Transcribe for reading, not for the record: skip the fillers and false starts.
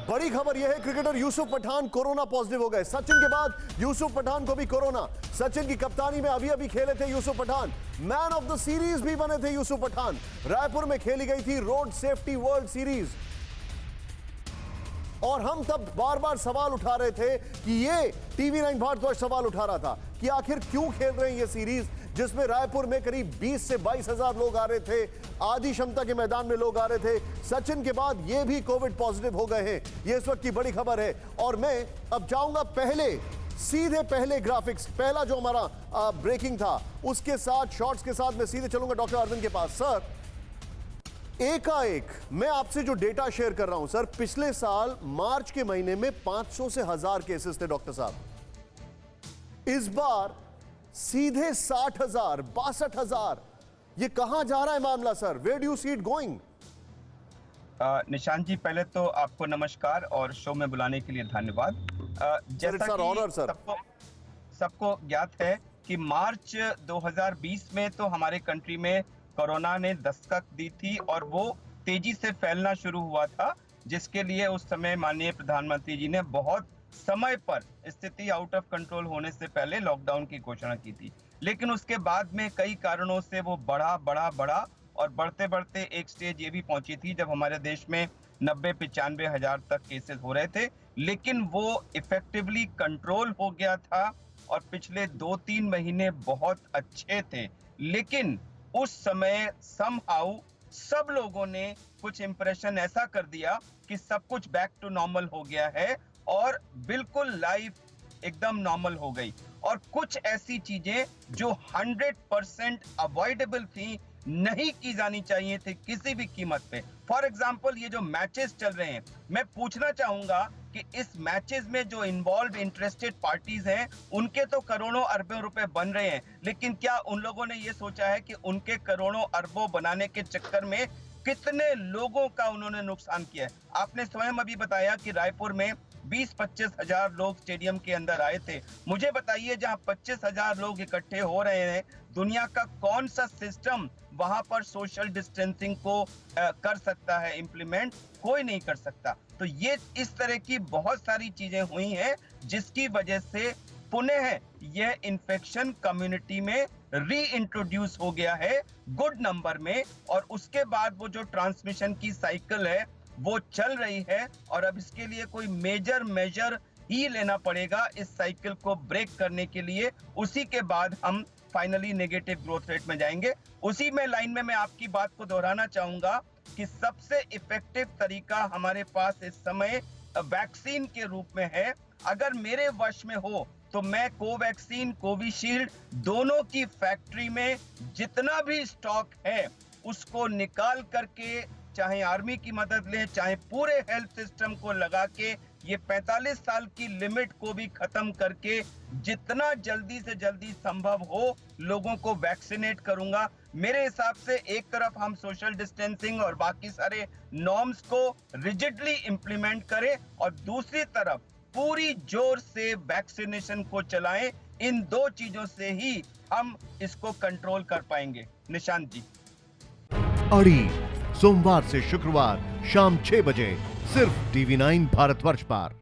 बड़ी खबर यह है, cricketer Yusuf Pathan corona positive हो गए। सचिन के बाद यूसुफ पठान को भी कोरोना। सचिन की कप्तानी में अभी अभी खेले थे Yusuf Pathan. Man of the series भी बने थे यूसुफ पठान। रायपुर में खेली गई थी रोड सेफ्टी वर्ल्ड सीरीज और हम तब बार बार सवाल उठा रहे थे कि ये TV9 भारतवर्ष सवाल उठा रहा था कि आखिर क्यों खेल रहे हैं ये सीरीज, जिसमें रायपुर में करीब 20 से 22 हजार लोग आ रहे थे, आधी क्षमता के मैदान में लोग आ रहे थे। सचिन के बाद ये भी कोविड पॉजिटिव हो गए हैं। ये इस वक्त की बड़ी खबर है और मैं अब जाऊंगा पहले ग्राफिक्स, पहला जो हमारा ब्रेकिंग था उसके साथ, शॉर्ट्स के साथ मैं सीधे चलूंगा डॉक्टर अरविंद के पास। सर, एकाएक मैं आपसे जो डेटा शेयर कर रहा हूं सर, पिछले साल मार्च के महीने में 500 से 1000 केसेस थे डॉक्टर साहब। इस बार सीधे 60,000, 62,000। ये कहां जा रहा है मामला sir? Where do you see it going? Nishant ji, पहले तो आपको नमस्कार और शो में बुलाने के लिए धन्यवाद। जैसा कि सबको ज्ञात है कि मार्च 2020 में तो हमारे कंट्री में कोरोना ने दस्तक दी थी और वो तेजी से फैलना शुरू हुआ था, जिसके लिए उस समय माननीय प्रधानमंत्री जी ने बहुत समय पर स्थिति आउट ऑफ कंट्रोल होने से पहले लॉकडाउन की घोषणा की थी। लेकिन उसके बाद में कई कारणों से वो बढ़ा और बढ़ते बढ़ते एक स्टेज ये भी पहुंची थी जब हमारे देश में 90-95 हजार तक केसेस हो रहे थे, लेकिन वो इफेक्टिवली कंट्रोल हो गया था और पिछले 2-3 महीने बहुत अच्छे थे। लेकिन उस समय समहाउ सब लोगों ने कुछ इंप्रेशन ऐसा कर दिया कि सब कुछ बैक टू नॉर्मल हो गया है और बिल्कुल लाइफ एकदम नॉर्मल हो गई। और कुछ ऐसी चीजें जो 100% अवॉइडेबल थी, नहीं की जानी चाहिए थी किसी भी कीमत पे। फॉर एग्जाम्पल, ये जो मैचेस चल रहे हैं, मैं पूछना चाहूंगा कि इस मैचेस में जो इन्वॉल्व इंटरेस्टेड पार्टीज हैं, उनके तो करोड़ों अरबों रुपए बन रहे हैं, लेकिन क्या उन लोगों ने ये सोचा है कि उनके करोड़ों अरबों बनाने के चक्कर में कितने लोगों का उन्होंने नुकसान किया है? आपने स्वयं अभी बताया कि रायपुर में 20-25 हजार लोग स्टेडियम के अंदर आए थे। मुझे बताइए, जहां 25 हजार लोग इकट्ठे हो रहे हैं, दुनिया का कौन सा सिस्टम वहां पर सोशल डिस्टेंसिंग को कर सकता है इम्प्लीमेंट? कोई नहीं कर सकता। तो ये इस तरह की बहुत सारी चीजें हुई हैं जिसकी वजह से पुनः यह इन्फेक्शन कम्युनिटी में री इंट्रोड्यूस हो गया है गुड नंबर में, और उसके बाद वो जो ट्रांसमिशन की साइकिल है वो चल रही है और अब इसके लिए कोई मेजर मेजर ही लेना पड़ेगा इस साइकिल को ब्रेक करने के लिए। उसी के बाद हम फाइनली नेगेटिव ग्रोथ रेट में जाएंगे। उसी में लाइन में मैं आपकी बात को दोहराना चाहूंगा कि सबसे इफेक्टिव तरीका हमारे पास इस समय वैक्सीन के रूप में है। अगर मेरे वश में हो तो मैं कोवैक्सीन, कोविशील्ड दोनों की फैक्ट्री में जितना भी स्टॉक है उसको निकाल करके, चाहे आर्मी की मदद लें, चाहे पूरे हेल्थ सिस्टम को लगा के, ये 45 साल की लिमिट को भी खत्म करके जितना जल्दी से जल्दी संभव हो लोगों को वैक्सीनेट करूंगा। मेरे हिसाब से एक तरफ हम सोशल डिस्टेंसिंग और बाकी सारे नॉर्म्स को रिजिडली इंप्लीमेंट करें और दूसरी तरफ पूरी जोर से वैक्सीनेशन को चलाएं। इन दो चीजों से ही हम इसको कंट्रोल कर पाएंगे। निशांत जी, अड़ी सोमवार से शुक्रवार शाम 6 बजे सिर्फ TV9 भारतवर्ष पर।